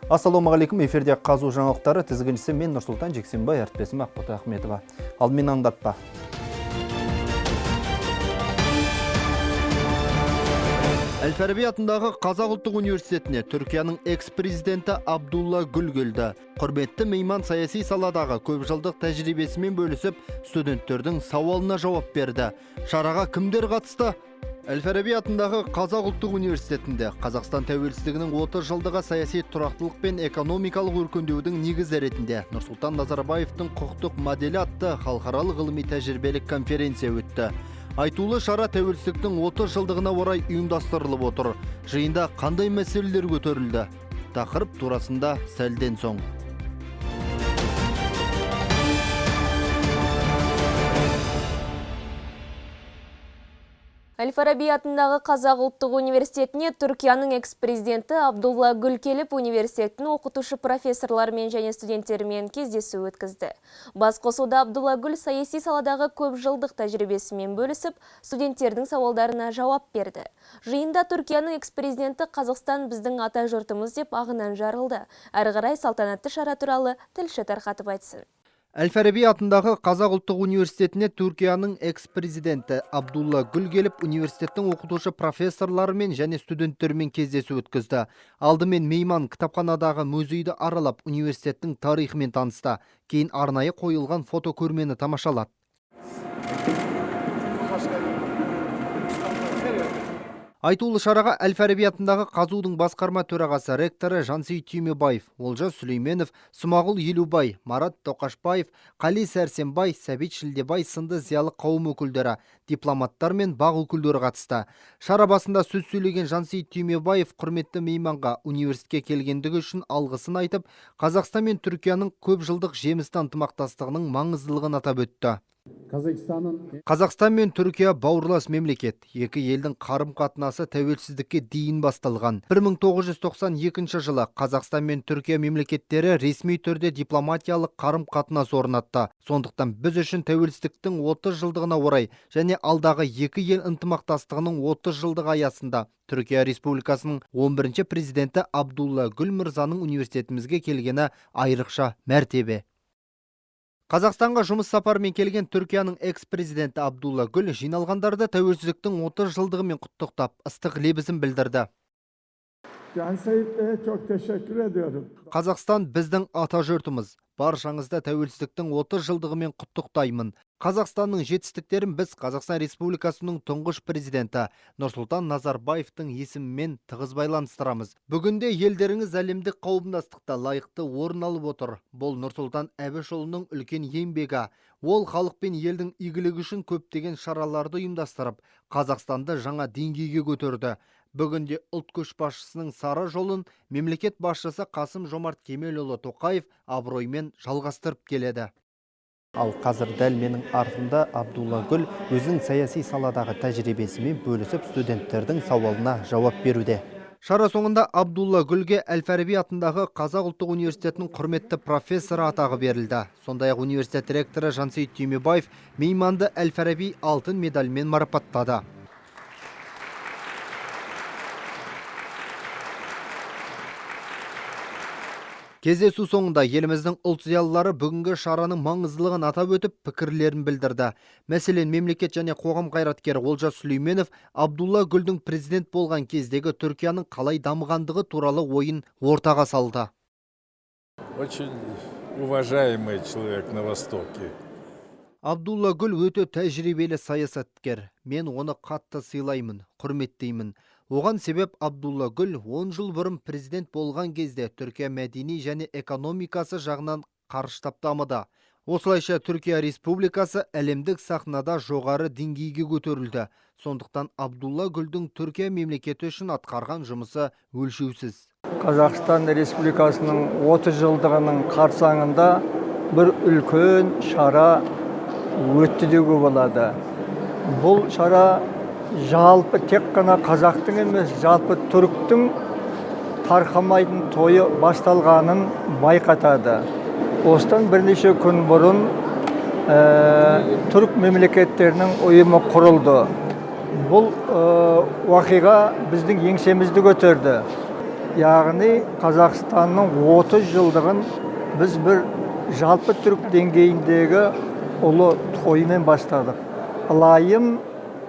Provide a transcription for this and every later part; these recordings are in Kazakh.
Ассалаумағалейкум, эфирде қазу жаңалықтары, тізгіншісі мен Нұрсұлтан Жексенбай, әріптесім Ақбота Ахметова. Ал мен аңдатпа. Әл-Фараби атындағы Қазақ ұлттық университетіне Түркияның экс-президенті Абдулла Гүл келді. Құрметті мейман саяси саладағы көп жылдық тәжірибесімен бөлісіп, студенттердің сауалына жауап берді. Шараға кімдер қатысты? Әл-Фараби атындағы Қазақ ұлттық университетінде Қазақстан тәуелсіздігінің 30 жылдығы саяси тұрақтылық пен экономикалық өркендеудің негізі ретінде Нұрсұлтан Назарбаевтың құқықтық моделі атты халықаралық ғылыми тәжірибелік конференция өтті. Айтулы шара тәуелсіздіктің 30 жылдығына орай ұйымдастырылып отыр. Жиында қандай мәселелер көтерілді? Тақырып турасында сәлден соң. Әл-Фараби атындағы Қазақ ұлттық университетіне Түркияның экс-президенті Абдулла Гүл келіп, университеттің оқытушы профессорлармен және студенттермен кездесу өткізді. Басқосуда Абдулла Гүл саяси саладағы көп жылдық тәжірибесімен бөлісіп, студенттердің сауалдарына жауап берді. Жиында Түркияның экс-президенті Қазақстан біздің ата жұртымыз деп ағынан жарылды. Әрі қарай салтанатты шара туралы тілші тарқатып айтсын. Әл-Фараби атындағы Қазақ ұлттық университетіне Түркияның экс-президенті Абдулла Гүл келіп, университеттің оқытушы профессорларымен және студенттермен кездесу өткізді. Алдымен мейман кітапханадағы музейді аралап, университеттің тарихымен танысты. Кейін арнайы қойылған фотокөрмені тамашалады. Айтулы шараға Әл-Фараби атындағы қазудың басқарма төрағасы ректоры Жансейіт Түймебаев, Олжас Сүлейменов, Смағұл Елубай, Марат Тоқашбаев, Қали Сәрсенбай, Сәбит Шілдебай сынды зиялы қауым өкілдері, дипломаттар мен бақ өкілдері қатысты. Шара басында сөз сөйлеген Жансейіт Түймебаев құрметті мейманға университетке келгендігі үшін алғысын айтып, Қазақстан мен Түркияның көп жылдық жемісті ынтымақтастығының маңыздылығын атап өтті. Қазақстан мен Түркия бауырлас мемлекет. Екі елдің қарым-қатынасы тәуелсіздікке дейін басталған. 1992 жылы Қазақстан мен Түркия мемлекеттері ресми түрде дипломатиялық қарым-қатынас орнатты. Сондықтан біз үшін тәуелсіздіктің 30 жылдығына орай және алдағы екі ел ынтымақтастығының 30 жылдығы аясында Түркия Республикасының 11-ші президенті Абдулла Гүл мырзаның университетімізге келгені айрықша мәртебе. Қазақстанға жұмыс сапарымен келген Түркияның экс-президенті Абдулла Гүл жиналғандарды тәуелсіздіктің 30 жылдығымен құттықтап, ыстық лебізін білдірді. Қазақстан біздің ата жұртымыз. Баршаңызды тәуелсіздіктің 30 жылдығымен құттықтаймын. Қазақстанның жетістіктерін біз Қазақстан Республикасының тұңғыш президенті Нұрсұлтан Назарбаевтың есімімен тығыз байланыстырамыз. Бүгінде елдеріңіз әлемдік қауымдастықта лайықты орын алып отыр. Бұл Нұрсұлтан Әбішұлының үлкен еңбегі. Ол халық пен елдің игілігі үшін көптеген шараларды ұйымдастырып, Қазақстанды жаңа деңгейге көтерді. Бүгінде ұлт көшбасшысының сара жолын мемлекет басшысы Қасым-Жомарт Кемелұлы Тоқаев абыроймен жалғастырып келеді. Ал қазір дәл менің артымда Абдулла Гүл өзінің саяси саладағы тәжірибесімен бөлісіп студенттердің сауалына жауап беруде. Шара соңында Абдулла Гүлге Әл-Фараби атындағы Қазақ ұлттық университетінің құрметті профессоры атағы берілді. Сондай-ақ университет ректоры Жансейіт Түймебаев мейманды Әл-Фараби алтын медальмен марапаттады. Кездесу соңында еліміздің ұлт зиялылары бүгінгі шараның маңыздылығын атап өтіп, пікірлерін білдірді. Мәселен, мемлекет және қоғам қайраткері Олжас Сүлейменов Абдулла Гүлдің президент болған кездегі Түркияның қалай дамығандығы туралы ойын ортаға салды. Очень уважаемый человек на Востоке. Абдулла Гүл өте тәжірибелі саясаткер. Мен оны қатты сыйлаймын, құрметтеймін. Оған себеп Абдулла Гүл 10 жыл бұрын президент болған кезде Түркия мәдени және экономикасы жағынан қарыштап дамыды. Осылайша Түркия Республикасы әлемдік сахнада жоғары деңгейге көтерілді. Сондықтан Абдулла Гүлдің Түркия мемлекеті үшін атқарған жұмысы өлшеусіз. Қазақстан Республикасының 30 жылдығының қарсаңында бір үлкен шара өтті деуге болады. Бұл шара жалпы тек қана қазақтың емес, жалпы түріктің тарқамайтын тойы басталғанын байқатады. Осыдан бірнеше күн бұрын түрік мемлекеттерінің ұйымы құрылды. Бұл уақиға біздің еңсемізді көтерді. яғни Қазақстанның 30 жылдығын біз бір жалпы түрік деңгейіндегі ұлы тоймен бастадық. Ылайым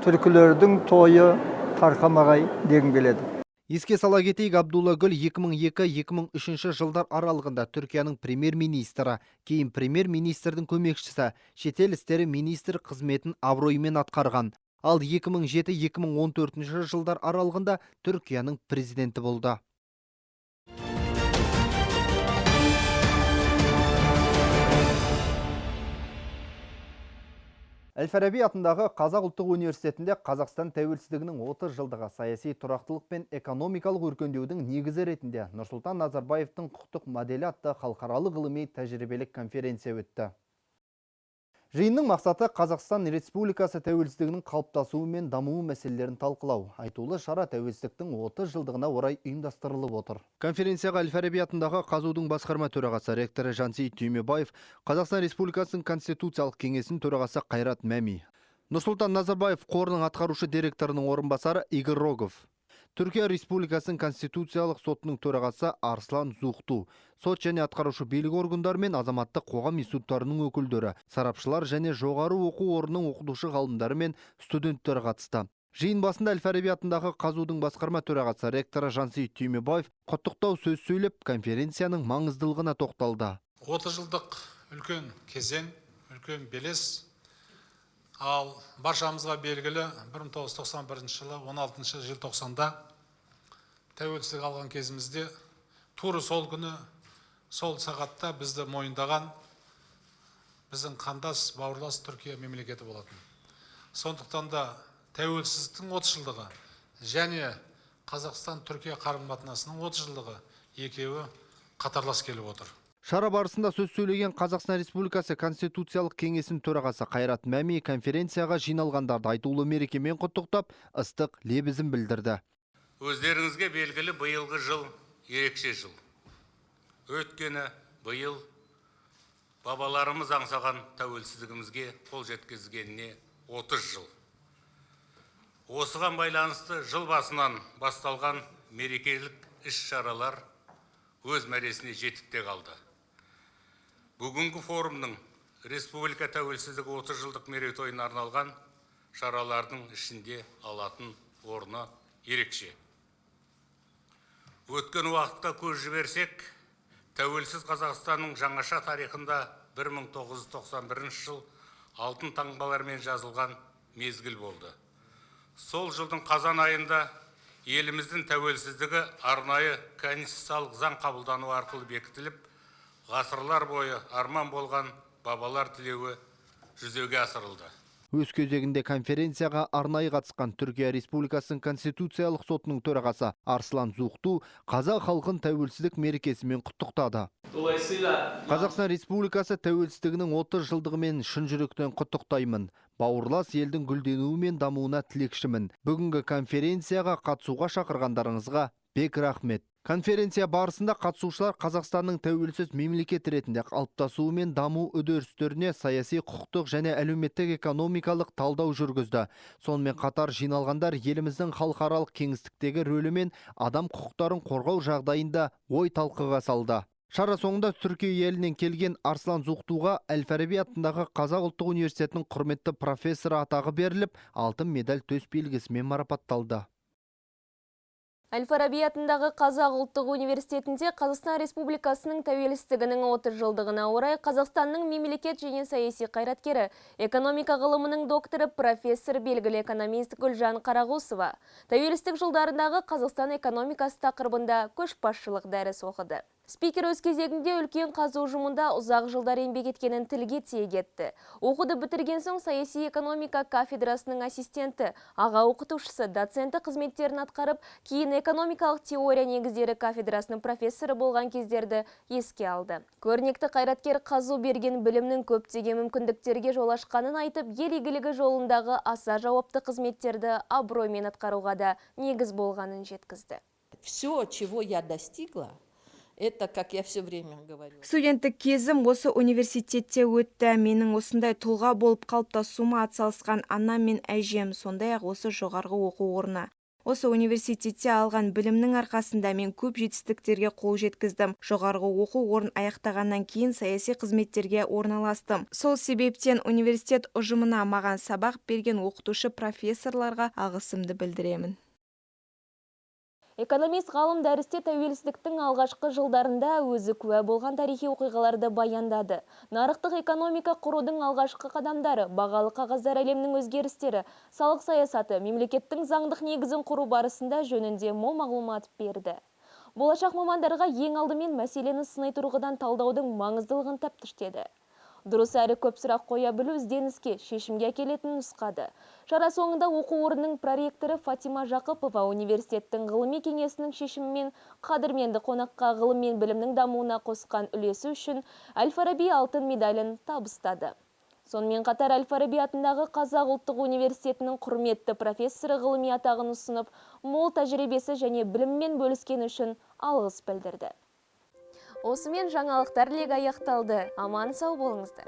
түркілердің тойы тарқамағай дегім келеді. Еске сала кетейік, Абдулла Гүл 2002-2003 жылдар аралығында Түркияның премьер-министрі, кейін премьер-министрдің көмекшісі, шетел істері министр қызметін абыроймен атқарған. Ал 2007-2014 жылдар аралығында Түркияның президенті болды. Әл-Фараби атындағы Қазақ ұлттық университетінде Қазақстан тәуелсіздігінің 30 жылдығы саяси тұрақтылық пен экономикалық өркендеудің негізі ретінде Нұрсұлтан Назарбаевтың құқықтық моделі атты халықаралық ғылыми тәжірибелік конференция өтті. Жиынның мақсаты Қазақстан Республикасы тәуелсіздігінің қалыптасуы мен дамуы мәселелерін талқылау. Айтулы шара тәуелсіздіктің 30 жылдығына орай ұйымдастырылып отыр. Конференцияға Әл-Фараби атындағы Қазудың басқарма төрағасы ректоры Жансейіт Түймебаев, Қазақстан Республикасының Конституциялық кеңесінің төрағасы Қайрат Мәми, Нұрсұлтан Назарбаев қорының атқарушы директорының орынбасары Игорь Рогов, Түркия Республикасының Конституциялық сотының төрағасы Арслан Зухту, сот және атқарушы билік органдары мен азаматтық қоғам институттарының өкілдері, сарапшылар және жоғары оқу орнының оқытушы ғалымдары мен студенттер қатысты. Жиын басында Әл-Фараби атындағы Қазудың басқарма төрағасы ректоры Жансейіт Түймебаев құттықтау сөз сөйлеп, конференцияның маңыздылығына тоқталды. 30 жылдық үлкен кезең, үлкен белес. Ал баршамызға белгілі 1991 жылы 16 желтоқсанда тәуелсіздік алған кезімізде тура сол күні, сол сағатта бізді мойындаған біздің қандас, бауырлас Түркия мемлекеті болатын. Сондықтан да тәуелсіздіктің 30 жылдығы және Қазақстан-Түркия қарым-қатынасының 30 жылдығы екеуі қатарлас келіп отыр. Шара барысында сөз сөйлеген Қазақстан Республикасы Конституциялық кеңесінің төрағасы Қайрат Мәми конференцияға жиналғандарды айтулы мерекемен құттықтап, ыстық лебізін білдірді. Өздеріңізге белгілі биылғы жыл ерекше жыл. Өткені биыл бабаларымыз аңсаған тәуелсіздігімізге қол жеткізгеніне 30 жыл. Осыған байланысты жыл басынан басталған мерекелік іс-шаралар өз мәресіне жетіп те қалды. Бүгінгі форумның Республика тәуелсіздігі 30 жылдық мерейтойына арналған шаралардың ішінде алатын орны ерекше. Өткен уақытқа көз жіберсек, тәуелсіз Қазақстанның жаңаша тарихында 1991 жыл алтын таңбалармен жазылған мезгіл болды. Сол жылдың қазан айында еліміздің тәуелсіздігі арнайы конституциялық заң қабылдану арқылы бекітіліп, ғасырлар бойы арман болған бабалар тілеуі жүзеге асырылды. Өз кезегінде конференцияға арнайы қатысқан Түркия Республикасының Конституциялық сотының төрағасы Арслан Зухту қазақ халқын тәуелсіздік мерекесімен құттықтады. Қазақстан Республикасы тәуелсіздігінің 30 жылдығымен шын жүректен құттықтаймын. Бауырлас елдің гүлденуі мен дамуына тілекшімін. Бүгінгі конференцияға қатысуға шақырғандарыңызға бек рахмет. Конференция барысында қатысушылар Қазақстанның тәуелсіз мемлекет ретінде қалыптасуы мен даму үдерістеріне саяси, құқықтық және әлеуметтік экономикалық талдау жүргізді. Сонымен қатар жиналғандар еліміздің халықаралық кеңістіктегі рөлі мен адам құқықтарын қорғау жағдайында ой талқыға салды. Шара соңында Түркия елінен келген Арслан Зухтуға Әл-Фараби атындағы Қазақ ұлттық университетінің құрметті профессоры атағы беріліп, алтын медаль төс белгісімен марапатталды. Әл-Фараби атындағы Қазақ ұлттық университетінде Қазақстан Республикасының тәуелсіздігінің 30 жылдығына орай Қазақстанның мемлекет және саяси қайраткері, экономика ғылымының докторы, профессор, белгілі экономист Гүлжан Қарағұсова тәуелсіздік жылдарындағы Қазақстан экономикасы тақырыбында көшбасшылық дәріс оқыды. Спикер өз кезегінде үлкен қазу ұжымында ұзақ жылдар еңбек еткенін тілге тиек етті. Оқуды бітірген соң саяси экономика кафедрасының ассистенті, аға оқытушысы, доценті қызметтерін атқарып, кейін экономикалық теория негіздері кафедрасының профессоры болған кездерді еске алды. Көрнекті қайраткер қазу берген білімнің көптеген мүмкіндіктерге жол ашқанын айтып, ел игілігі жолындағы аса жауапты қызметтерді абыроймен атқаруға да негіз болғанын жеткізді. Все, чего я достигла, это, как я все время говорю. Студенттік кезім осы университетте өтті. Менің осындай тұлға болып қалыптасуыма атсалысқан анам мен әжем, сондай-ақ осы жоғарғы оқу орны. Осы университетте алған білімнің арқасында мен көп жетістіктерге қол жеткіздім. Жоғарғы оқу орнын аяқтағаннан кейін саяси қызметтерге орналастым. Сол себептен университет ұжымына, маған сабақ берген оқытушы профессорларға алғысымды білдіремін. Экономист ғалым дәрісте тәуелсіздіктің алғашқы жылдарында өзі куә болған тарихи оқиғаларды баяндады. Нарықтық экономика құрудың алғашқы қадамдары, бағалы қағаздар әлемнің өзгерістері, салық саясаты, мемлекеттің заңдық негізін құру барысында жөнінде мол мағлұмат берді. Болашақ мамандарға ең алдымен мәселені сыни тұрғыдан талдаудың маңыздылығын тәптіштеді. Дұрыс әрі көп сұрақ қоя білу ізденіске, шешімге әкелетін нұсқады. Шара соңында оқу орнының проректоры Фатима Жақыпова университеттің ғылыми кеңесінің шешімімен қадірменді қонаққа ғылым мен білімнің дамуына қосқан үлесі үшін Әл-Фараби алтын медалін табыстады. Сонымен қатар Әл-Фараби атындағы Қазақ ұлттық университетінің құрметті профессоры ғылыми атағын ұсынып, мол тәжірибесі және біліммен бөліскені үшін алғыс білдірді. Осымен жаңалықтар легі аяқталды. Аман сау болыңыздар.